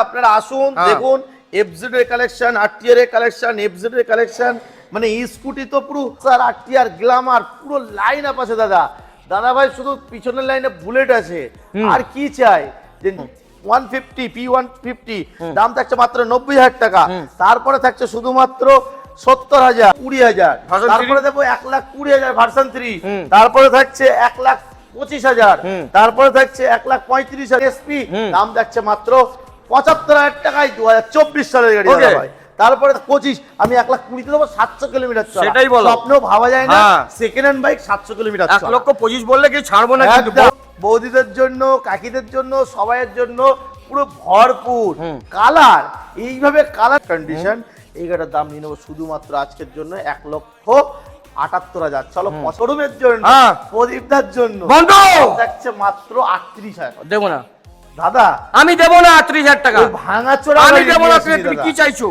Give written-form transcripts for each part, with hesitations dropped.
আপনারা আসুন দেখুন এফজেড এর কালেকশন, আরটিআর এর কালেকশন, এফজেড এর কালেকশন, মানে স্কুটি তো পুরো স্যার আরটিআর গ্ল্যামার পুরো লাইন আপ আছে দাদা। দাদা ভাই শুধু পিছনের লাইনে বুলেট আছে, আর কি চাই? যে 150 P150 দাম থাকছে মাত্র 90,000 টাকা, তারপরে থাকছে শুধুমাত্র 70,000, 20,000, তারপরে দেবো 1,20,000 ভার্সন 3, তারপরে থাকছে 1,25,000, তারপরে থাকছে 1,35,000 এসপি, দাম থাকছে মাত্র 75,000 টাকায় 2024 সালের গাড়ি দাদা ভাই। তারপরে 25 আমি 1,20,000 দেবো, 700 কিলোমিটার চলা, সেটাই বলো, স্বপ্নেও ভাবা যায় না সেকেন্ড হ্যান্ড বাইক 700 কিলোমিটার চলা। 1,25,000 বললে কি ছাড়বো না, কিন্তু বৌদিদের জন্য, কাকিদের জন্য, সবাইয়ের জন্য পুরো ভরপুর কালার, এইভাবে কালার কন্ডিশন। এই গাড়ির দাম নিয়ে নেবো শুধুমাত্র আজকের জন্য 1,78,000। চলো শোরুমের জন্য, প্রদীপদার জন্য যাচ্ছে মাত্র 38,000। দেবো না দাদা, আমি দেবো না 38,000 টাকা, ভাঙা চোরা আমি দেবো না। তুমি কি চাইছো?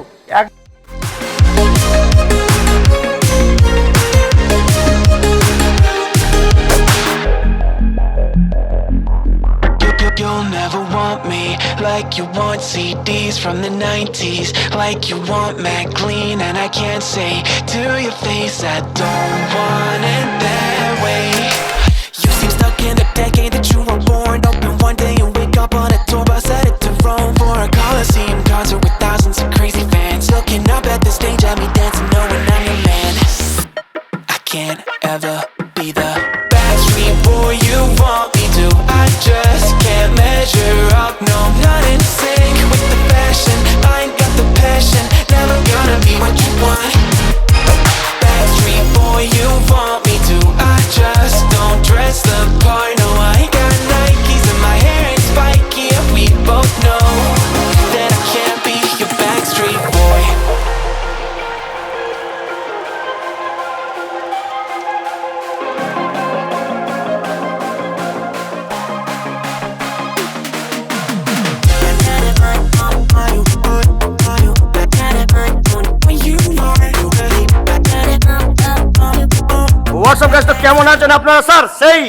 You'll never want me like you want CDs from the 90s, like you want Mac Clean, and I can't say to your face I don't want it that way. You seem stuck in the decade that you were born. Open one day and wake up on a tour bus headed to Rome for a Coliseum concert with thousands of crazy fans looking up at the stage at me dancing, knowing I'm your man. I can't ever be the Backstreet boy you want me to. I just can't measure up, no, not in sync with the fashion. I ain't got the passion, never gonna be what you want. Backstreet boy you want me to. I just don't dress the part, no, I ain't got Nikes and my hair ain't spiky, and we both know that I can't be your Backstreet boy. WhatsApp guys, তো কেমন আছেন আপনারা? Sir সেই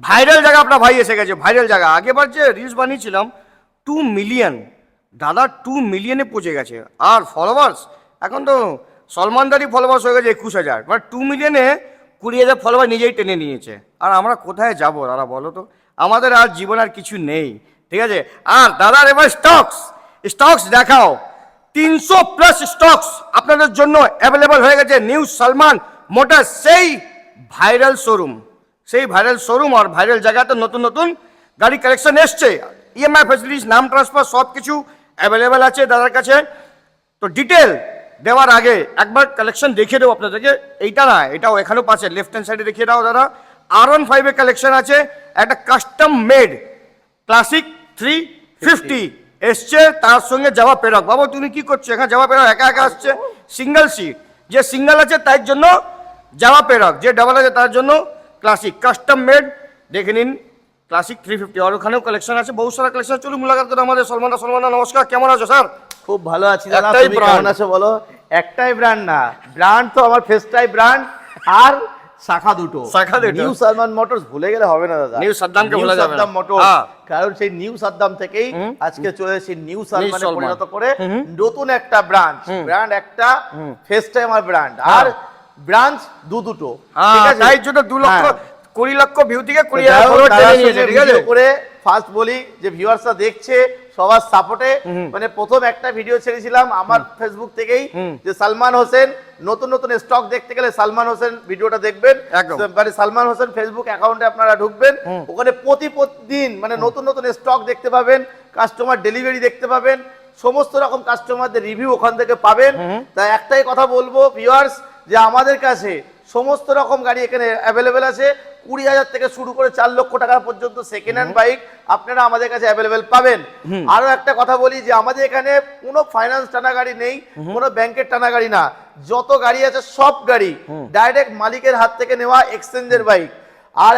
viral জায়গা আপনার ভাই এসে গেছে, ভাইরাল জায়গা। আগেবার যে রিলস বানিয়েছিলাম 2 মিলিয়ন, দাদা 2 মিলিয়নে পৌঁছে গেছে। আর ফলোয়ার্স এখন তো সলমানদারই ফলোয়ার্স হয়ে গেছে 21,000, মানে 2 মিলিয়নে 20,000 ফলোয়ার নিজেই টেনে নিয়েছে। আর আমরা কোথায় যাব দাদা বলো তো? আমাদের আর জীবন আর কিছু নেই, ঠিক আছে? আর দাদার এবার স্টকস দেখাও। 300+ স্টকস আপনাদের জন্য অ্যাভেলেবল হয়ে গেছে নিউ সালমান মোটরস, সেই ভাইরাল শোরুম আর ভাইরাল জায়গাতে নতুন নতুন গাড়ি কালেকশন এসছে। ইএমআই ফ্যাসিলিটিস, নাম ট্রান্সফার সব কিছু অ্যাভেলেবেল আছে দাদার কাছে। তো ডিটেল দেওয়ার আগে একবার কালেকশন দেখিয়ে দেবো আপনাদেরকে। এইটা না, এটাও এখানেও পাচ্ছে, লেফট হ্যান্ড সাইডে দেখিয়ে দাও দাদা। R15 এর কালেকশন আছে, একটা কাস্টম মেড ক্লাসিক 350 এসছে, তার সঙ্গে যাওয়া পেরক। বাবা তুমি কি করছো এখানে? যাওয়া পেরক একা একা আসছে, সিঙ্গেল সিট। যে সিঙ্গেল আছে তার জন্য যাওয়া পেরক, যে ডাবল আছে তার জন্য ক্লাসিক কাস্টম মেড। দেখে নিন ক্লাসিক 350। আর ওখানেও কালেকশন আছে, বহু সারা কালেকশন। চলুন মুলাকাত করুন আমাদের সলমান নমস্কার, কেমন আছো স্যার? খুব ভালো আছি দাদা, তুমি কেমন আছো বলো? একটাই ব্র্যান্ড না, ব্র্যান্ড তো আমার ফেস্টাই ব্র্যান্ড, আর শাখা দুটো। নিউ সালমান মোটরস ভুলে গেলে হবে না দাদা, নিউ সাদ্দামকে ভুলা যাবে না। মোটরস, কারণ সেই নিউ সাদ্দাম থেকেই আজকে চলে এসেছি নিউ সালমানে পরিণত করে নতুন একটা ব্র্যান্ড একটা ফেস্টাই আমার ব্র্যান্ড, আর ব্রাঞ্চ দুটো, ঠিক আছে? তাই জন্য 20 লক্ষ ভিউ থেকে 20,000 ফলোয়ার টেনে নিয়েছে, ঠিক আছে? করে ফার্স্ট বলি যে ভিউয়ার্সরা দেখছে সবার সাপোর্টে, মানে প্রথম একটা ভিডিও ছেড়েছিলাম আমার ফেসবুক থেকেই, যে সালমান হোসেন নতুন স্টক দেখতে গেলে সালমান হোসেন ভিডিওটা দেখবেন। মানে সালমান হোসেন ফেসবুক অ্যাকাউন্টে আপনারা ঢুকবেন, ওখানে প্রতিদিন মানে নতুন স্টক দেখতে পাবেন, কাস্টমার ডেলিভারি দেখতে পাবেন, সমস্ত রকম কাস্টমারদের রিভিউ ওখান থেকে পাবেন। তাই একটাই কথা বলবো ভিউয়ার্স, যে আমাদের কাছে সমস্ত রকম গাড়ি এখানে অ্যাভেলেবেল আছে। 20,000 থেকে শুরু করে 4 লক্ষ টাকা পর্যন্ত সেকেন্ড হ্যান্ড বাইক আপনারা আমাদের কাছে অ্যাভেলেবেল পাবেন। আরো একটা কথা বলি, যে আমাদের এখানে কোনো ফাইন্যান্স টানা গাড়ি নেই, কোনো ব্যাংকের টানা গাড়ি না, যত গাড়ি আছে সব গাড়ি ডাইরেক্ট মালিকের হাত থেকে নেওয়া এক্সচেঞ্জের বাইক। আর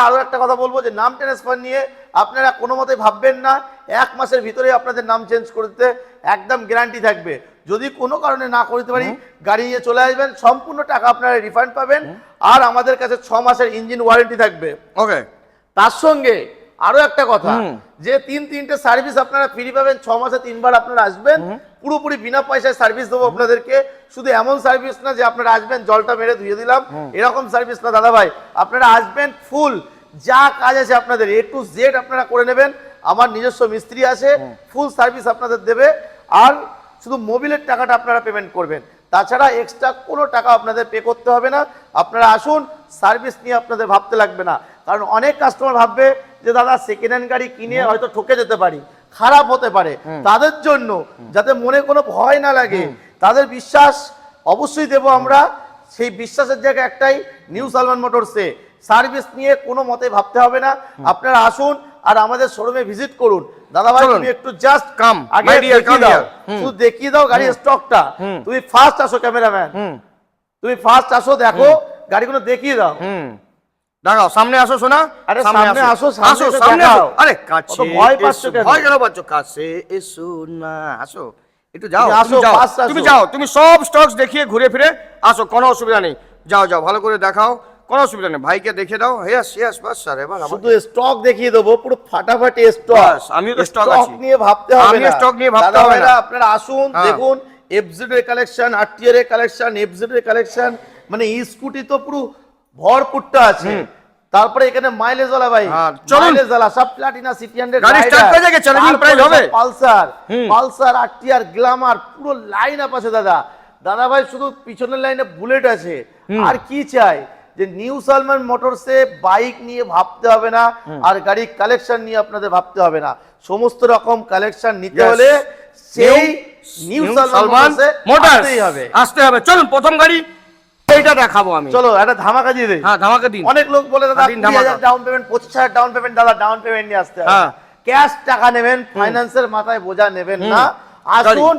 আরো একটা কথা বলবো, যে নাম ট্রান্সফার নিয়ে আপনারা কোনো মতেই ভাববেন না, 1 মাসের ভিতরে আপনাদের নাম চেঞ্জ করতে একদম গ্যারান্টি থাকবে। যদি কোনো কারণে না করতে পারি, গাড়ি নিয়ে চলে আসবেন, সম্পূর্ণ টাকা আপনারা রিফান্ড পাবেন। আর আমাদের কাছে 6 মাসের ইঞ্জিন ওয়ারেন্টি থাকবে। ওকে, তার সঙ্গে আরো একটা কথা, যে তিনটে সার্ভিস আপনারা ফ্রি পাবেন, 6 মাসে 3 বার আপনারা আসবেন, পুরোপুরি বিনা পয়সায় সার্ভিস দেবো আপনাদেরকে। শুধু এমন সার্ভিস না যে আপনারা আসবেন জলটা মেরে ধুয়ে দিলাম, এরকম সার্ভিস না দাদা ভাই। আপনারা আসবেন, ফুল যা কাজ আছে আপনাদের A to Z আপনারা করে নেবেন। আমার নিজস্ব মিস্ত্রি আছে, ফুল সার্ভিস আপনাদের দেবে, আর শুধু মোবিলের টাকাটা আপনারা পেমেন্ট করবেন। তাছাড়া এক্সট্রা কোনো টাকা আপনাদের পে করতে হবে না। আপনারা আসুন, সার্ভিস নিয়ে আপনাদের ভাবতে লাগবে না। কারণ অনেক কাস্টমার ভাববে যে দাদা সেকেন্ড হ্যান্ড গাড়ি কিনে হয়তো ঠকে যেতে পারি, খারাপ হতে পারে। তাদের জন্য যাতে মনে কোনো ভয় না লাগে, তাদের বিশ্বাস অবশ্যই দেব আমরা। সেই বিশ্বাসের জায়গা একটাই, নিউ সালমান মোটরসে সার্ভিস নিয়ে কোনো মতে ভাবতে হবে না। আপনারা আসুন আর আমাদের শোরুমে ভিজিট করুন। দাদা ভাই তুমি একটু জাস্ট কাম আগে দেখিয়ে দাও, শুধু দেখিয়ে দাও গাড়ির স্টকটা। তুমি ফার্স্ট আসো ক্যামেরাম্যান, তুমি ফার্স্ট আসো, দেখো গাড়িগুলো দেখিয়ে দাও। দেখাও, সামনে আসো সোনা। আরে সামনে আসো, আসো সামনে সামনে দেখাও। আসো। আরে কাছে ভয় পাচ্ছ কেন? ভয় কেন পাচ্ছ? কাছে এসো না, আসো একটু যাও, তুমি আসো, তুমি যাও, fast আসো। তুমি যাও, তুমি সব স্টকস দেখিয়ে ঘুরে ফিরে আসো, কোনো অসুবিধা নেই। যাও যাও, ভালো করে দেখাও, কোনো অসুবিধা নেই। ভাইকে দেখে দাও। ইয়েস ইয়েস, বাস স্যার। এবার শুধু স্টক দেখিয়ে দেবো, পুরো ফাটাফাটি স্টক। বাস, আমিও তো স্টক আছি। নিয়ে ভাবতে হবে আমিও না, স্টক নিয়ে ভাবতে দাদা হবে না। ভাইরা আপনারা আসুন, হ্যাঁ। দেখুন এফজেড এর কালেকশন, আরটিআর এর কালেকশন, এফজেড এর কালেকশন, মানে স্কুটি তো পুরো ভরপুরটা আছে। তারপরে এখানে মাইলেজ ওয়ালা ভাই, হ্যাঁ, চলুন। মাইলেজ ওয়ালা সব প্লাটিনা সিটি 100 গাড়ি স্টার্ট হয়ে যাবে, চ্যালেঞ্জিং প্রাইস হবে। পালসার আরটিআর গ্ল্যামার পুরো লাইন আপ আছে দাদা। দাদা ভাই শুধু পিছনের লাইনে বুলেট আছে, আর কি চাই? যে নিউ সালমান মোটরসে বাইক নিয়ে ভাবতে হবে না, আর গাড়ির কালেকশন নিয়ে আপনাদের ভাবতে হবে না। সমস্ত রকম কালেকশন নিতে Yes. হলে সেই নিউ সালমান মোটরসে আসতেই হবে। আসতে হবে। চলুন, প্রথম গাড়ি এইটা দেখাবো আমি। চলো একটা ধামাকা দিয়ে দেই। হ্যাঁ, ধামাকা দিন। অনেক লোক বলে দাদা দিন ধামাকা। 20,000 ডাউন পেমেন্ট, 25,000 ডাউন পেমেন্ট, দাদা ডাউন পেমেন্ট নিয়ে আসতে হবে। হ্যাঁ। ক্যাশ টাকা নেবেন, ফাইন্যান্সের মাথায় বোঝা নেবেন না। আসুন,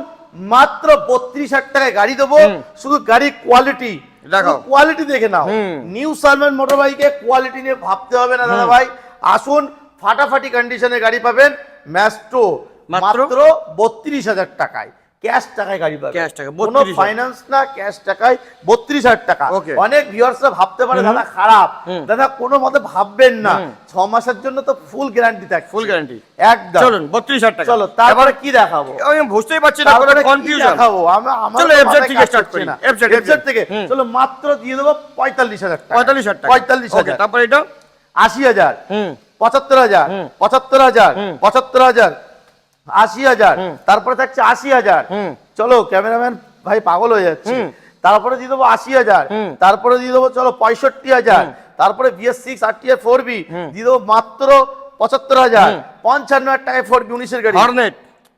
মাত্র 32,000 টাকায় গাড়ি দেবো। শুধু গাড়ি কোয়ালিটি দেখাও, কোয়ালিটি দেখে নাও। নিউ সালমান মোটর বাইকে কোয়ালিটি নিয়ে ভাবতে হবে না দাদা ভাই। আসুন, ফাটাফাটি কন্ডিশনে গাড়ি পাবেন। ম্যাস্ট্রো মাত্র 32,000 টাকায়, ক্যাশ টাকায় গাড়ি পাবেন। ক্যাশ টাকা, কোনো 32,000 ফাইন্যান্স না, ক্যাশ টাকায় 32,000 টাকা। Okay. অনেক ভিউয়ার্সরা ভাবতে পারে দাদা খারাপ, দাদা কোনো মতে ভাববেন না। 6 মাসের জন্য তো ফুল গ্যারান্টি থাকে, ফুল গ্যারান্টি একদম। চলুন, 32,000 টাকা। চলো তারপরে কি দেখাবো? আমি বুঝতেই পারছি না, তারপরে কোনো কি কনফিউশন। দেখাবো? আমার চলো, তো FZ মাথায় থেকে কাজ start করছে করি। না। FZ FZ থেকে চলো মাত্র দিয়ে দেবো 45,000 টাকা। 45,000 টাকা। 45,000। Okay, তারপরে এটা 80,000, 75,000, 75,000, 75,000, 80,000, তারপরে থাকছে 80,000। চলো ক্যামেরাম্যান ভাই পাগল হয়ে যাচ্ছে। তারপরে দিয়ে দেবো 80,000, তারপরে দিয়ে দেবো চলো 65,000, তারপরে BS6 RTR 4B দিয়ে দেবো মাত্র 75,000, 55,000 টাকায় 4B 19-এর গাড়ি। হর্নেট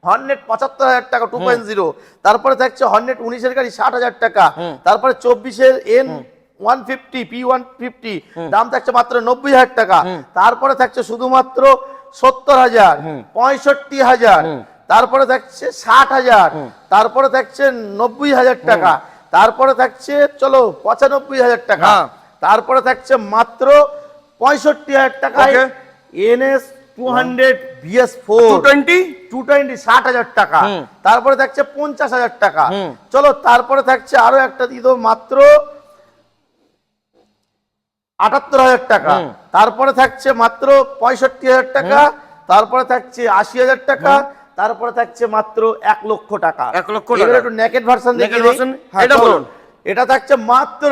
হর্নেট 75,000 টাকা 2.0। তারপরে থাকছে হর্নেট 19-এর গাড়ি 60,000 টাকা। তারপরে 24-এর N150 P150 দাম থাকছে মাত্র 90,000 টাকা। তারপরে থাকছে শুধুমাত্র 70,000, 65,000, তারপরে থাকছে 60,000, তারপরে থাকছে 90,000 টাকা, তারপরে থাকছে চলো 95,000 টাকা, তারপরে থাকছে মাত্র 65,000 টাকায় Okay. NS 200 BS4 220 60,000 টাকা। তারপরে থাকছে 50,000 টাকা। চলো তারপরে থাকছে আরো একটা দিয়ে দেবো মাত্র 78,000 টাকা। তারপরে থাকছে মাত্র 65,000 টাকা। তারপরে থাকছে 80,000 টাকা। তারপরে থাকছে মাত্র 1 লক্ষ টাকা। 1 লক্ষ এবার টাকা। একটু নেকেড ভার্সন দেখিয়ে Naked version? দিই। এটা বলুন। এটা থাকছে মাত্র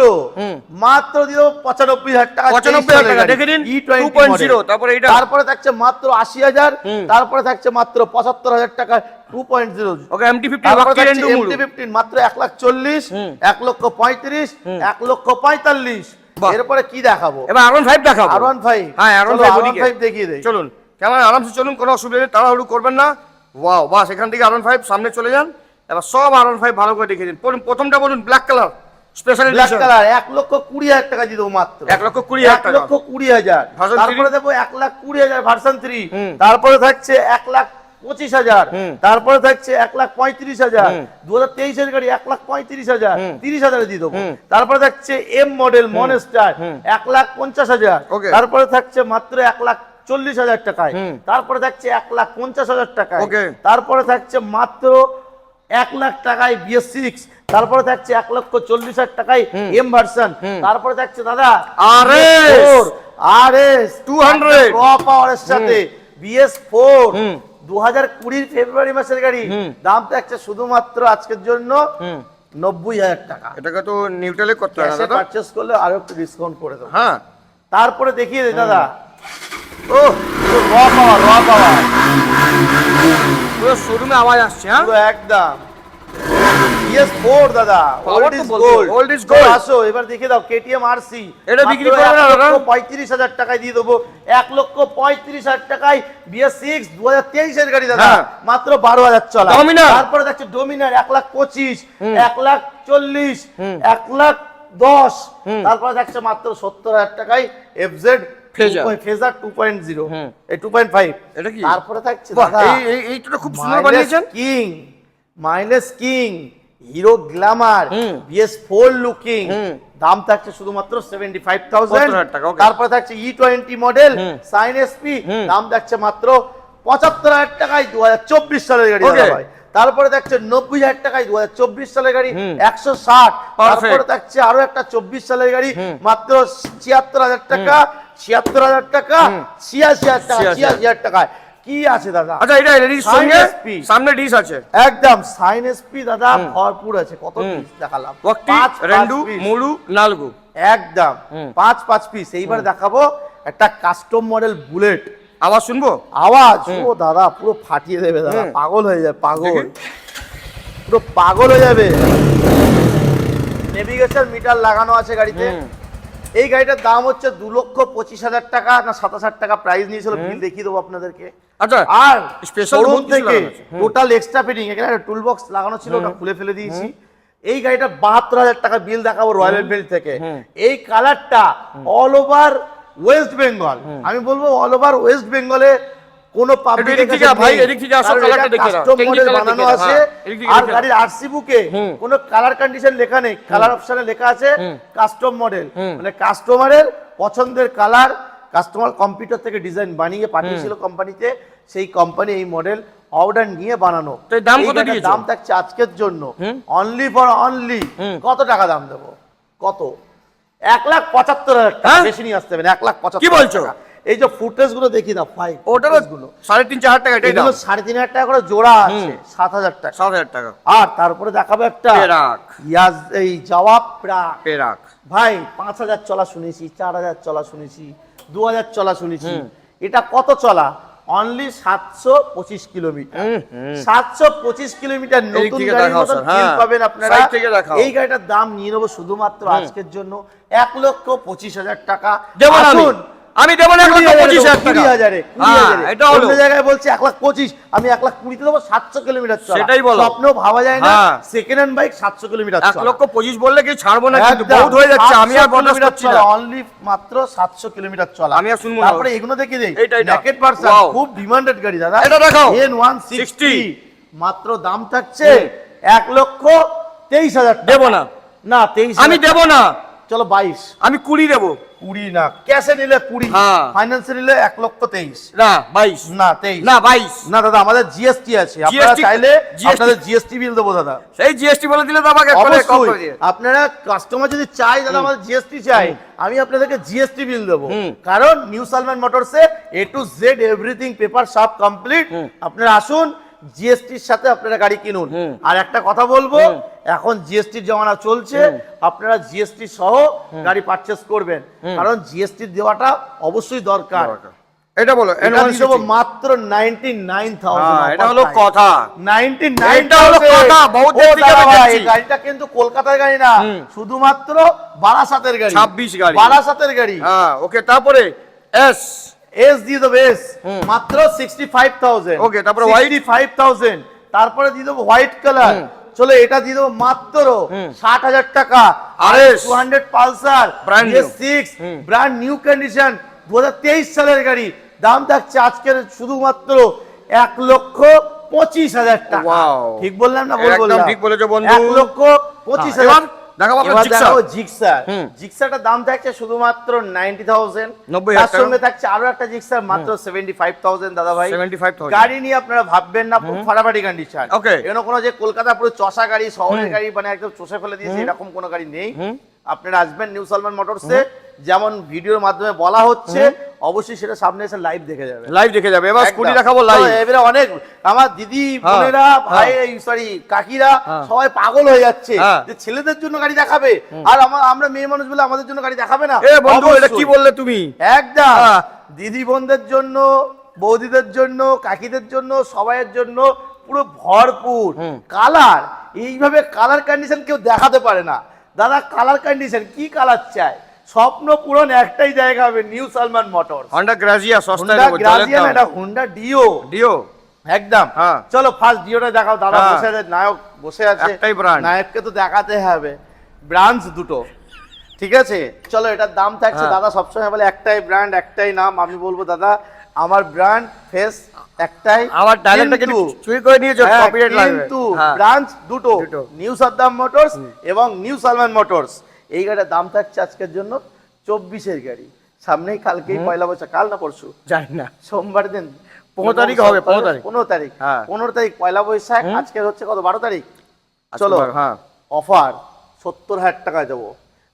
দিয়ে দেবো 95,000 টাকা। 95,000 টাকা, দেখে নিন। E20 2.0, model। তারপরে এটা? তারপরে থাকছে মাত্র 80,000, তারপরে থাকছে মাত্র 75,000 টাকা 2.0। ওকে, MT-50 তারপরে বাকি থাকছে রেন্ডু মুড়ু। MT-15 মাত্র 1,40,000, 1,35,000, 1,45,000। বাহ। এরপরে কি দেখাবো? এবার R15 দেখাবো। R15। হ্যাঁ, চলো, R15 ওদিকে। R15 দেখিয়ে দেই। চলুন, কেমন আরামসে চলুন, কোনো অসুবিধা নেই, তাড়াহুড়ো করবেন না। ওয়াও, বাস এখান থেকে R15 সামনে চলে যান। এবার সব R15 ভালো করে দেখিয়ে দিন। প্রথমটা বলুন, black colour special black addition. Colour 1,20,000 টাকা দিয়ে দেবো মাত্র। 1,20,000 টাকা। 1,20,000। Version 3? তারপরে দেবো 1,20,000 ভার্সন 3। তারপরে থাকছে 1,25,000। তারপরে থাকছে 1,35,000। 2023-এর গাড়ি 1,35,000, 30,000 দিয়ে দেবো। তারপরে থাকছে M মডেল মনস্টার 1,50,000। Okay. তারপরে থাকছে মাত্র 1,40,000 টাকায়। তারপরে থাকছে 1,50,000 টাকায়। Okay. তারপরে থাকছে মাত্র 1 লাখ টাকায় BS6। তারপরে থাকছে 1,40,000 টাকায় M ভার্সন। তারপরে থাকছে দাদা RS আরে 200 র পাওয়ারের সাথে BS4 2020 ফেব্রুয়ারি মাসের গাড়ি, দাম থাকছে শুধুমাত্র আজকের জন্য 90,000 টাকা। এটাকে তো নিউট্রালে করতে হবে ক্যাশে দাদা। পারচেজ করলে আরো একটু ডিসকাউন্ট করে দেবো। হ্যাঁ, তারপরে দেখিয়ে দিই দাদা, ও র পাওয়ার পুরো শোরুমে আওয়াজ আসছে। হ্যাঁ, পুরো একদম BS4 দাদা, Power ওল্ড তো ইজ বলতে, গোল্ড, old is gold। আসো এবার দেখে দাও KTM RC, এটা বিক্রি করবে না দাদা? 1,35,000 টাকায় দিয়ে দেবো, 1,35,000 টাকায় BS6 2023 এর গাড়ি দাদা, হ্যাঁ। মাত্র 12,000 চলা। Dominar। তারপরে দেখছো ডোমিনার 1,25,000, 1,40,000, 1,10,000, তারপরে দেখছো মাত্র 70,000 টাকায় FZ ফেজার 2.0, এই 2.5। এটা কি? তারপরে থাকছে বাহ, দাদা এইটা খুব সুন্দর বানিয়েছেন। King, mileage king, hero Glamour, BS4 looking, দাম থাকছে শুধুমাত্র 75,000 70,000 টাকা, okay। তারপরে থাকছে E20 মডেল সাইন SP, দাম থাকছে মাত্র 75,000 টাকায় 2024 সালের গাড়ি দাদা Okay। ভাই। তারপরে থাকছে 90,000 টাকায় 2024 সালের গাড়ি 160। তারপরে থাকছে আরো একটা 24 সালের গাড়ি মাত্র 76,000 টাকা, 76,000 টাকা, 86,000 টাকা, 86,000 টাকায়। কি আছে দাদা? আচ্ছা, এটা এলইডির সঙ্গে Sign SP সামনে ডিশ আছে। একদম সাইন SP দাদা ভরপুর আছে। কত পিস দেখালাম? ওয়াক্তি, 5 রেন্ডু, piece। মুলু, নালগু। একদম 5 পিস। এইবার দেখাবো একটা কাস্টম মডেল বুলেট। আওয়াজ শুনবো? আওয়াজ ও দাদা পুরো ফাটিয়ে দেবে দাদা, পাগল হয়ে যাবে, পাগল, পুরো পাগল হয়ে যাবে। নেভিগেশন মিটার লাগানো আছে গাড়িতে। এই গাড়িটার দাম হচ্ছে 2,25,000 টাকা না 27,000 টাকা প্রাইস নিয়েছিল, বিল দেখিয়ে দেবো আপনাদেরকে। আচ্ছা, আর স্পেশাল শোরুম থেকে টোটাল এক্সট্রা ফিটিং, এখানে একটা টুল বক্স লাগানো ছিল, ওটা খুলে ফেলে দিয়েছি। এই গাড়িটা 72,000 টাকা বিল দেখাবো রয়্যাল এনফিল্ড থেকে। এই কালারটা অল ওভার ওয়েস্ট বেঙ্গল, আমি বলবো অল ওভার ওয়েস্ট বেঙ্গলে কোনো পাবলিক এদিক থেকে ভাই, এদিক থেকে আসো, কালারটা দেখে নাও। কাস্টম মডেল technical বানানো দেখে নাও, আছে। হ্যাঁ, এদিক থেকে আর দেখে নাও। গাড়ির আরসি বুকে কোনো কালার কন্ডিশন লেখা নেই, কালার অপশনে লেখা আছে কাস্টম মডেল, মানে কাস্টমারের পছন্দের কালার কাস্টমার কম্পিউটার থেকে ডিজাইন বানিয়ে পাঠিয়েছিল কোম্পানিতে, সেই কোম্পানি এই মডেল অর্ডার নিয়ে বানানো। তো এর দাম এই কত গাড়িটার দিয়েছো? দাম থাকছে আজকের জন্য অনলি ফর অনলি কত টাকা দাম দেবো? কত? 1,75,000 টাকা। হ্যাঁ? বেশি নিয়ে আসতে হবে না, 1,75,000 কি বলছো? টাকা। এই যে ফুটেজ গুলো দেখি না, ফাইভ ওটারও গুলো 3,500-4,000 টাকা, এটাই দাম। এগুলো 3,500 টাকা করে জোড়া আছে, 7,000 টাকা। 7,000 টাকা। আর তারপরে দেখাবো একটা পেরাক। এই জবাব প্রাক পেরাক। ভাই, 5,000 চলা শুনেছি, 4,000 চলা শুনেছি, 2,000 চলা শুনেছি। এটা কত চলা? Only 725 kilometre. 725 কিলোমিটার নতুন থেকে গাড়ির দেখাও মতন স্যার, ফিল হ্যাঁ। পাবেন আপনারা। সাইড থেকে দেখাও। এই গাড়িটার দাম নিয়ে নেবো শুধুমাত্র আজকের জন্য 1,25,000 টাকা। দেবো না আসুন, আমি দেবো না 1,25,000 টাকা। 20,000 হ্যাঁ, এটা হলো। অন্য জায়গায় বলছে 1,25,000, আমি 1,20,000 দেবো। 700 কিলোমিটার চলা, সেটাই বলো। স্বপ্নেও ভাবা যায় না হ্যাঁ। সেকেন্ড হ্যান্ড বাইক 700 কিলোমিটার চলা। 1,25,000 বললে কি ছাড়বো না, কিন্তু একদম, বহুত হয়ে যাচ্ছে, আমি আর 700 বরদাস্ত কিলোমিটার করছি না। চলা, only মাত্র 700 কিলোমিটার চলা। আমি আর শুনবো না। তারপরে এগুলো দেখে দেই, এইটা। Naked version, Wow। খুব ডিমান্ডেড গাড়ি দাদা। এটা দেখাও। N160 মাত্র দাম থাকছে 1,23,000 টাকা। দেবো না, না 23,000 আমি দেবো না, চলো 22, আমি 20 দেবো। 20 না, ক্যাশে নিলে 20, হ্যাঁ। ফাইন্যান্সে নিলে 1,23,000, না 22, না 23, না 22। না দাদা আমাদের জিএসটি আছে, আপনারা GST চাইলে GST আপনাদের জিএসটি বিল দেবো দাদা। সেই জিএসটি বলে দিলে তো আমাকে করে কম করে অবশ্যই দিয়ে। আপনারা কাস্টমার যদি চাই দাদা আমাদের জিএসটি চাই, আমি আপনাদেরকে জিএসটি বিল দেবো, কারণ নিউ সালমান মোটরসে A to Z everything paper সব কমপ্লিট। আপনারা আসুন, জিএসটির সাথে আপনারা গাড়ি কিনুন। আর একটা কথা বলবো, এখন জিএসটির জমানা চলছে, আপনারা জিএসটি সহ গাড়ি পারচেস করবেন, কারণ জিএসটি দেওয়াটা অবশ্যই দরকার। এটা বলো, এটা দিয়ে দেবো মাত্র 99,000। হ্যাঁ, এটা হলো কথা। 99,000 এটা হলো কথা, বহুত দিন থেকে আমি দেখছি। এই গাড়িটা কিন্তু কলকাতার গাড়ি না, শুধুমাত্র বারাসাতের গাড়ি, 26 গাড়ি। বারাসাতের গাড়ি। হ্যাঁ, ওকে। তারপরে এস এস দিয়ে দেবো, এস মাত্র 65,000। Okay, তারপরে white? 65,000। তারপরে দিয়ে দেবো হোয়াইট কালার, চলো এটা দিয়ে দেবো মাত্র 60,000 টাকা। আরে 200 Pulsar Brand new। 6 brand new condition 2023 সালের গাড়ি, দাম থাকছে আজকের শুধুমাত্র 1,25,000 টাকা। Wow। ঠিক বললাম না? ভুল একদম বললাম? ঠিক বলেছো বন্ধু। 1,25,000। দেখাবো এবার আপনার জিক্সার। দেখাবো জিক্সার। জিক্সারটার দাম থাকছে শুধুমাত্র 90,000। 90,000 তার টাকা। সঙ্গে থাকছে আরো একটা জিক্সার মাত্র 75,000 দাদা ভাই। 75,000। গাড়ি নিয়ে আপনারা ভাববেন না, খুব ফাটাফাটি কন্ডিশন। Okay। এখানে কোনো যে কলকাতা পুরো চষা গাড়ি, শহরের গাড়ি মানে একদম চষে ফেলে দিয়েছে এরকম কোনো গাড়ি নেই। আপনারা আসবেন নিউ সালমান মোটরসে, যেমন ভিডিওর মাধ্যমে বলা হচ্ছে অবশ্যই সেটা সামনে এসে লাইভ দেখে যাবে। লাইভ দেখে যাবে। এবার স্কুটি দেখাবো লাইভ। এবারে অনেক আমার দিদি বোনেরা ভাই সরি কাকিরা সবাই পাগল হয়ে যাচ্ছে যে ছেলেদের জন্য গাড়ি দেখাবে আর আমরা মেয়ে মানুষ বলে আমাদের জন্য গাড়ি দেখাবে না। এ বন্ধু এটা কি বললে তুমি? একদম দিদি বোনদের জন্য, বৌদিদের জন্য, কাকিদের জন্য, সবাইয়ের জন্য পুরো ভরপুর কালার। এইভাবে কালার কন্ডিশন কেউ দেখাতে পারে না দাদা। কালার কন্ডিশন কি কালার চাই, স্বপ্ন পূরণ একটাই জায়গা হবে, new Salman motors. Honda Grazia সস্তায় হন্ডা গ্রাজিয়া না, এটা হন্ডা ডিও একদম। চলো ফার্স্ট ডিওটা দেখাও দাদা। বসে আছে নায়ক, বসে আছে, একটাই ব্র্যান্ড, নায়ককে তো দেখাতে হবে। ব্রাঞ্চ দুটো, ঠিক আছে। চলো এটার দাম থাকছে দাদা, সবসময় বলে একটাই ব্র্যান্ড একটাই নাম। আমি বলবো দাদা আমার ব্র্যান্ড ফেস একটাই, আমার ডায়লগটাকে চুরি করে নিয়েছো, কপিরাইট লাগবে। কিন্তু ব্রাঞ্চ দুটো, নিউ সাদ্দাম মোটরস এবং নিউ সালমান মোটরস। এই গাড়ির দাম থাকছে আজকের জন্য 24-এর গাড়ি, সামনেই কালকেই পয়লা বৈশাখ, কাল না পরশু জানি না, সোমবার দিন 15 তারিখ হবে, 15 তারিখ পয়লা বৈশাখ। আজকে হচ্ছে কত, 12 তারিখ। চলো অফার 70,000 টাকায় দেবো,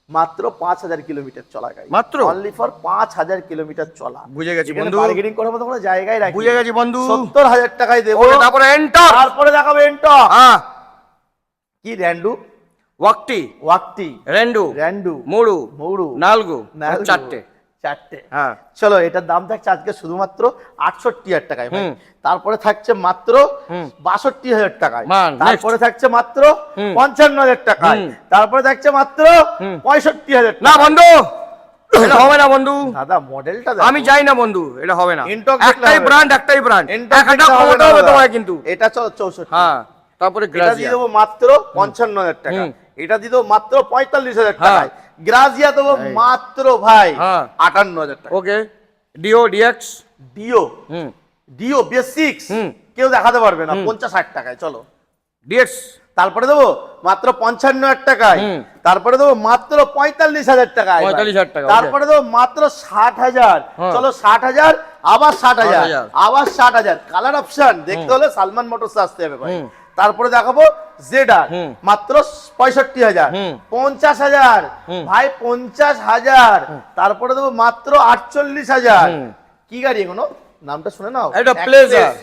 মাত্র 5,000 কিলোমিটার চলা গাড়ি, মাত্র অনলি ফর 5,000 কিলোমিটার চলা। বুঝে গেছি বন্ধু, বার্গেনিং করার মতো কোনো জায়গায় রাখি। বুঝে গেছি বন্ধু, 70,000 টাকায় দেবো। তারপরে এন্টার, তারপরে দেখাবো এন্টার। কি র্যান্ডু, ওয়াক্টি র্যান্ডু মৌরু নালগো, চারটে। চলো এটার দাম থাকছে আজকে শুধুমাত্র 68,000 টাকায়। তারপরে থাকছে মাত্র 62,000 টাকায়। তারপরে থাকছে মাত্র 55,000 টাকায়। তারপরে থাকছে মাত্র 65,000। না বন্ধু এটা হবে না বন্ধু, দাদা মডেলটা আমি যাই না বন্ধু, এটা হবে না। একটাই ব্র্যান্ড একটা ক্ষমতা হবে তোমায় কিন্তু। এটা চলো 64। তারপরে এটা দিয়ে দেবো মাত্র 55,000 টাকা। এটা দিয়ে দেবো মাত্র 45,000 টাকায়। গ্রাজিয়া দেবো মাত্র ভাই 58,000 টাকা। ওকে ডিএক্স ডিও বেসিক্স কেউ দেখাতে পারবে না 50-60 টাকায়। চলো ডিএক্স। তারপরে দেবো মাত্র 55,000 টাকায়। তারপরে দেবো মাত্র 45,000 টাকায়। 45,000 টাকা। তারপরে দেবো মাত্র 60,000। চলো 60,000, আবার 60,000, আবার 60,000। কালার অপশন দেখতে হলে সালমান মোটরস আসতে হবে ভাই। তারপরে দেখাবো জেডার মাত্র 65,000। 50,000 ভাই, 50,000। তারপরে দেবো মাত্র 48,000। কি গাড়ি এগুলো, নামটা শুনে নাও, এটা প্লেজার,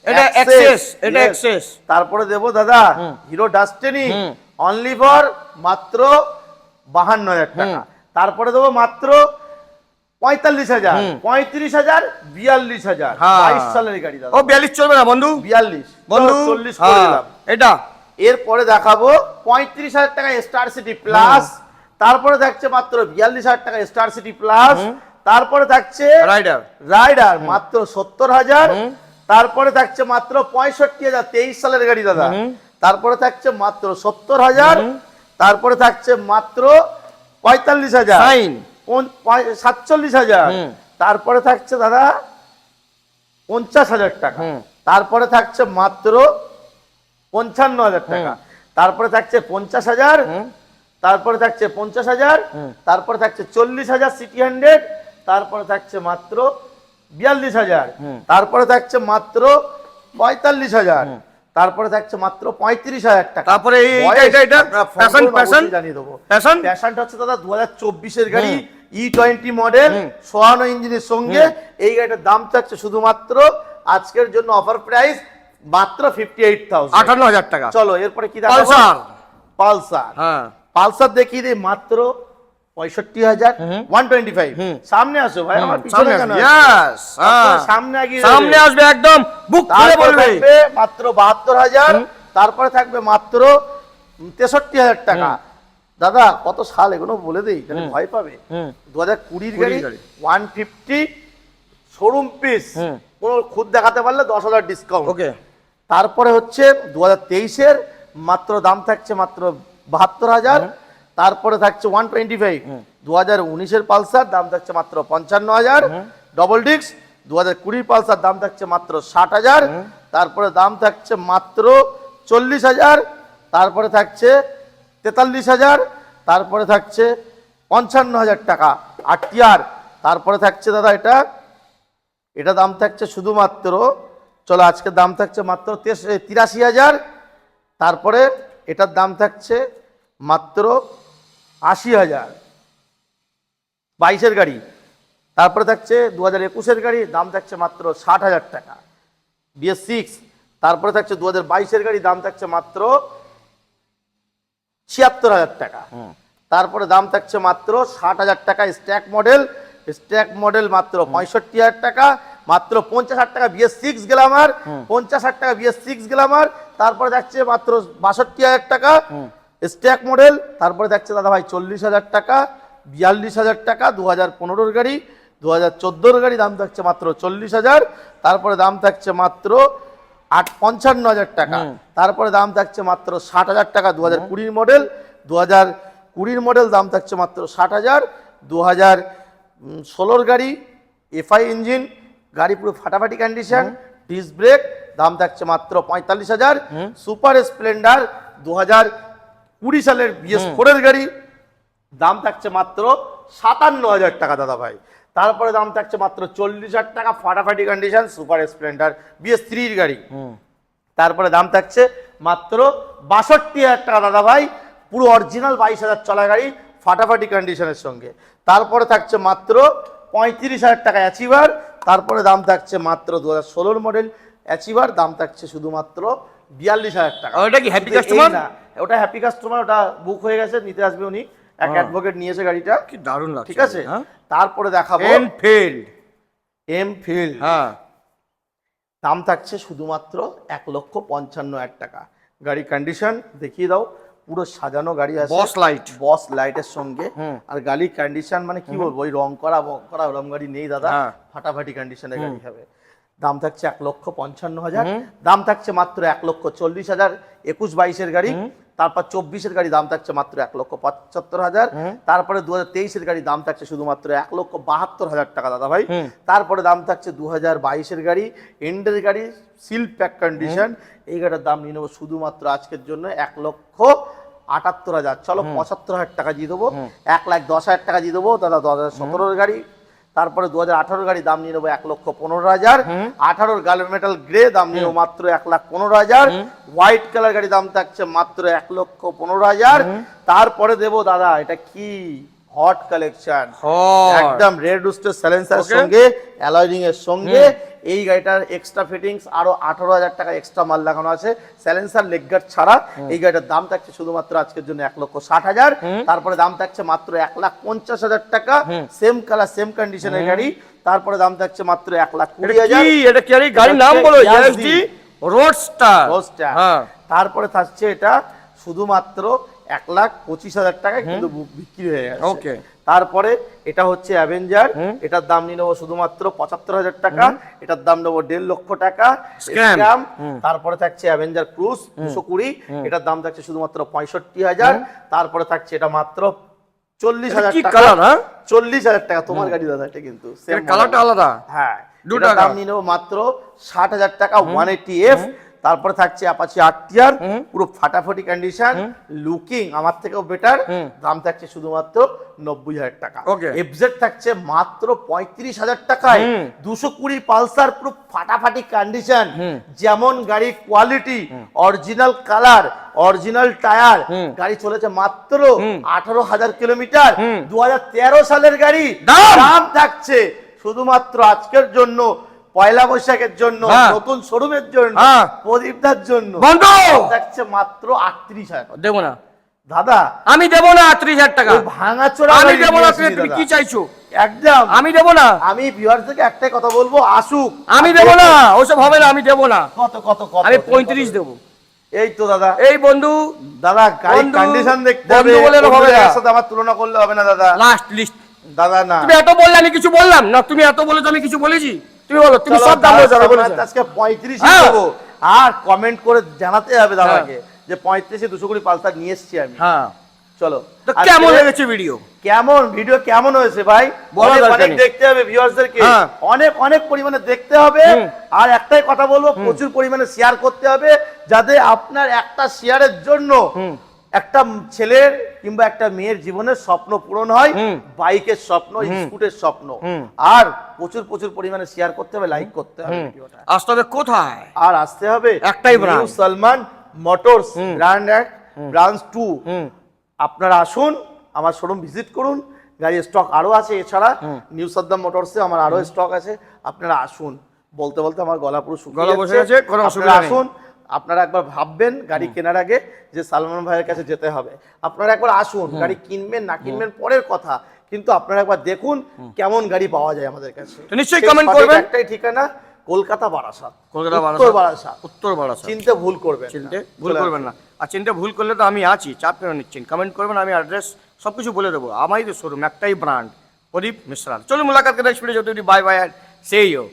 এটা এক্সেস। তারপরে দেবো দাদা হিরো ডাস্টিনি অনলি ফর মাত্র 52,000 টাকা। তারপরে দেবো মাত্র 45,000, 35,000, 42,000। 22 সালের গাড়ি দাদা। ও 42 চলবে না বন্ধু, 42 বন্ধু 40 করে দিলাম। এটা এরপরে দেখাবো 35,000 টাকা স্টার সিটি প্লাস। তারপরে থাকছে মাত্র 42,000 টাকা স্টার সিটি প্লাস। তারপরে থাকছে রাইডার মাত্র 70,000। তারপরে থাকছে মাত্র 65,000, 23 সালের গাড়ি দাদা। তারপরে থাকছে মাত্র 70,000। তারপরে থাকছে মাত্র 45,000, 47,000। তারপরে থাকছে দাদা 50,000 টাকা। তারপরে থাকছে মাত্র 55,000 টাকা। তারপরে থাকছে 50,000। তারপরে থাকছে 50,000। তারপরে থাকছে 40,000 সিটি 100। তারপরে থাকছে মাত্র 42,000। তারপরে থাকছে মাত্র 45,000। তারপরে থাকছে মাত্র 35,000 টাকা। তারপরে জানিয়ে দেবো প্যাশনটা হচ্ছে দাদা 2024-এর গাড়ি, E20 মডেল, 56 ইঞ্জিনের সঙ্গে। এই গাড়িটার দাম থাকছে শুধুমাত্র আজকের জন্য অফার প্রাইস মাত্র 58,000 টাকা। চলো এরপরে কি দেখাবো, পালসার দেখিয়ে দিই মাত্র 65,000, 125। সামনে আসো ভাই, আমার পিছনে কেন? সামনে আসবে একদম, বুক খুলে বলবে। মাত্র 72,000। তারপরে থাকবে মাত্র 63,000 টাকা। দাদা কত সাল এগুলো বলে দেই, ভয় পাবে। 2020-এর গাড়ি 150 শোরুম পিস, কোনো খুদ দেখাতে পারলে 10,000 ডিসকাউন্ট। ওকে। তারপরে হচ্ছে 2023-এর মাত্র দাম থাকছে মাত্র 72,000। তারপরে থাকছে 125। 2019-এর পালসার দাম থাকছে মাত্র 55,000 ডবল ডিস্ক। 2020 পালসার দাম থাকছে মাত্র 60,000। তারপরে দাম থাকছে মাত্র 40,000। তারপরে থাকছে 43,000। তারপরে থাকছে 55,000 টাকা আরটিআর। তারপরে থাকছে দাদা এটা দাম থাকছে শুধুমাত্র, চলো আজকে দাম থাকছে মাত্র 83,000। তারপরে এটার দাম থাকছে মাত্র 80,000। 22-এর গাড়ি, তারপরে থাকছে 2021-এর গাড়ি, দাম থাকছে মাত্র 60,000 টাকা BS6। তারপরে থাকছে 2022-এর গাড়ি, দাম থাকছে মাত্র 76,000 টাকা। তারপরে দাম থাকছে মাত্র 60,000 টাকা স্ট্যাক মডেল মাত্র 65,000 টাকা, মাত্র 50,000 টাকা BS6 গ্ল্যামার, 50,000 টাকা BS6 গ্ল্যামার। তারপরে থাকছে মাত্র 62,000 টাকা স্ট্যাক মডেল। তারপরে থাকছে দাদা ভাই 40,000 টাকা, 42,000 টাকা 2015-এর গাড়ি, 2014-এর গাড়ি, দাম থাকছে মাত্র 40,000। তারপরে দাম থাকছে মাত্র 55,000 টাকা। তারপরে দাম থাকছে মাত্র 60,000 টাকা 2020 মডেল, 2020 মডেল, দাম থাকছে মাত্র 60,000। 2016-এর গাড়ি, FI ইঞ্জিন, গাড়ি পুরো ফাটাফাটি কন্ডিশন, ডিস্ক ব্রেক, দাম থাকছে মাত্র 45,000। সুপার স্প্লেন্ডার 2020 সালের BS4-এর গাড়ি, দাম থাকছে মাত্র 57,000 টাকা দাদা ভাই। তারপরে দাম থাকছে মাত্র 40,000 টাকা ফাটাফাটি কন্ডিশন সুপার স্প্লেন্ডার BS3-এর গাড়ি। তারপরে দাম থাকছে মাত্র 62,000 টাকা দাদা ভাই, পুরো অরিজিনাল 22,000 চলা গাড়ি ফাটাফাটি কন্ডিশনের সঙ্গে। তারপরে থাকছে মাত্র 35,000 টাকা অ্যাচিভার। তারপরে দাম থাকছে মাত্র 2016 মডেল অ্যাচিভার, দাম থাকছে শুধুমাত্র 42,000 টাকা। ওটা কি হ্যাপি কিন্তু এই কাস্টমার? না, ওটা হ্যাপি কাস্টমার, ওটা বুক হয়ে গেছে, নিতে আসবে উনি, এক অ্যাডভোকেট নিয়েছে গাড়িটা। কি দারুণ লাগছে, ঠিক আছে। তারপরে দেখাবো এনফিল্ড, হ্যাঁ, দাম থাকছে শুধুমাত্র 1,55,000 টাকা। গাড়ি কন্ডিশন দেখিয়ে দাও, পুরো সাজানো গাড়ি আছে, বস লাইটের সঙ্গে। আর গাড়ি কন্ডিশন মানে কি বলবো, ওই রং করা ওরম গাড়ি নেই দাদা, ফাটাফাটি কন্ডিশনের গাড়ি হবে। দাম থাকছে 1,55,000, দাম থাকছে মাত্র 1,40,000 21-22-এর গাড়ি। তারপর 24-এর গাড়ি, দাম থাকছে মাত্র 1,75,000। তারপরে 2023-এর গাড়ি, দাম থাকছে শুধুমাত্র 1,72,000 টাকা দাদা ভাই। তারপরে দাম থাকছে 2022-এর গাড়ি, এন্ডের গাড়ি, সিল প্যাক কন্ডিশন। এই গাড়ির দাম নিয়ে নেবো শুধুমাত্র আজকের জন্য 1,78,000। চলো 75,000 টাকা দিয়ে দেবো, 1,10,000 টাকা দিয়ে দেবো দাদা। 2017-এর গাড়ি, তারপরে 2018-এর গাড়ি, দাম নিয়ে নেবো 1,15,000। 18-র গাল মেটাল গ্রে, দাম নিয়ে নেবো মাত্র 1,15,000। হোয়াইট কালার গাড়ি, দাম থাকছে মাত্র 1,15,000। তারপরে দেবো দাদা, এটা কি হট কালেকশন, একদম রেড রুস্টের সাইলেন্সারের সঙ্গে, অ্যালয় এর সঙ্গে। এই গাড়িটার এক্সট্রা ফিটিংস আরো 18,000 টাকা এক্সট্রা মাল লাগানো আছে, সাইলেন্সার লেগ গার্ড ছাড়া। এই গাড়িটার দাম থাকছে শুধুমাত্র আজকের জন্য 1,60,000। তারপরে দাম থাকছে মাত্র 1,50,000 টাকা, সেম কালার সেম কন্ডিশনের গাড়ি। তারপরে দাম থাকছে মাত্র 1,20,000। এটা কি গাড়ির নাম বলো? রোডস্টার। তারপরে থাকছে এটা শুধুমাত্র 1,25,000 টাকায় কিন্তু বিক্রি হয়ে গেছে। ওকে। তারপরে এটা হচ্ছে অ্যাভেঞ্জার, এটার দাম নিয়ে নেবো শুধুমাত্র 75,000 টাকা, এটার দাম নেবো 1.5 লক্ষ টাকা স্ক্যাম। তারপরে থাকছে অ্যাভেঞ্জার ক্রুজ 220, এটার দাম থাকছে শুধুমাত্র 65,000। তারপরে থাকছে এটা মাত্র 40,000 টাকা। 40,000 টাকা তোমার গাড়ি দাদা, এটা কিন্তু কালারটা আলাদা। হ্যাঁ, এটার দাম নিয়ে নেবো মাত্র 60,000 টাকা 180F। তারপরে থাকছে অ্যাপাচি RTR, পুরো ফাটাফাটি কন্ডিশন, লুকিং আমার থেকেও বেটার, দাম থাকছে শুধুমাত্র 90,000 টাকা। এফজেড থাকছে মাত্র 35,000 টাকায়, 220 পালসার, পুরো ফাটাফাটি কন্ডিশন, যেমন গাড়ি quality, original colour, original tyre. গাড়ি চলেছে মাত্র 18,000 কিলোমিটার, 2013 সালের গাড়ি। দাম থাকছে শুধুমাত্র আজকের জন্য, পয়লা বৈশাখের জন্য, নতুন শোরুমের জন্য, প্রদীপদার জন্য থাকছে মাত্র 38,000। দেবো না দাদা, আমি দেবো না 38,000 টাকা, ভাঙাচোরা আমি দেবো না। তুমি কি চাইছো? একদম আমি দেবো না। আমি ভিউয়ারদেরকে একটাই কথা বলবো, আসুক। আমি দেবো না, ওসব হবে না, আমি দেবো না। কত কত কত? আমি 35 দেবো। এই তো দাদা, এই বন্ধু দাদা গাড়ির কন্ডিশন দেখতে হবে, এর সাথে আমার তুলনা করলে হবে না দাদা। লাস্ট লিস্ট দাদা, না তুমি এত বললে আমি কিছু বললাম না, তুমি এত বলে তো আমি কিছু বলেছি? তুমি বলো, তুমি সব দাম বলেছো। আজকে 35 দেবো, আর কমেন্ট করে জানাতে হবে দাদাকে যে 35-এ 220 পালসার নিয়ে এসেছি আমি। হ্যাঁ, চলো। তো কেমন লেগেছে ভিডিও? ভিডিও কেমন হয়েছে ভাই? অনেক দেখতে হবে ভিউয়ার্সদেরকে, অনেক পরিমাণে দেখতে হবে। আর একটাই কথা বলবো, প্রচুর পরিমাণে শেয়ার করতে হবে, যাতে আপনার একটা শেয়ারের জন্য একটা ছেলের কিংবা একটা মেয়ের জীবনের স্বপ্ন পূরণ হয়, বাইকের স্বপ্ন, স্কুটের স্বপ্ন। আর প্রচুর পরিমাণে শেয়ার করতে হবে, লাইক করতে হবে ভিডিওটা। আসতে হবে কোথায়? আর আসতে হবে একটাই branch, Salman motors brand 1 branch 2। আপনারা আসুন, আমার শোরুম ভিজিট করুন, গাড়ির স্টক আরো আছে, এছাড়া নিউ সাদ্দাম মোটরসে আমার আরো স্টক আছে, আপনারা আসুন। বলতে বলতে আমার গলা পুরো গলা বসে শুকিয়ে গেছে, যাচ্ছে, কোনো আপনারা অসুবিধা নেই। আসুন। আপনারা একবার ভাববেন গাড়ি কেনার আগে যে সালমান ভাইয়ের কাছে যেতে হবে। আপনারা একবার আসুন, গাড়ি কিনবেন না কিনবেন পরের কথা, কিন্তু আপনারা একবার দেখুন কেমন গাড়ি পাওয়া যায় আমাদের কাছে। তো নিশ্চয়ই সেই comment সঠিক করবেন। একটাই ঠিকানা, কলকাতা বারাসাত, কলকাতা উত্তর বারাসাত। উত্তর বারাসাত। চিনতে ভুল করবেন না। চিনতে ভুল চলে করবেন না। আর চিনতে ভুল করলে তো আমি আছি, চাপ কেন নিচ্ছেন? কমেন্ট করবেন, আমি অ্যাড্রেস সব কিছু বলে দেবো। আমারই তো শোরুম, একটাই ব্র্যান্ড, প্রদীপ মিশ্রা। চলুন মুলাকাত के next video, bye bye and see you.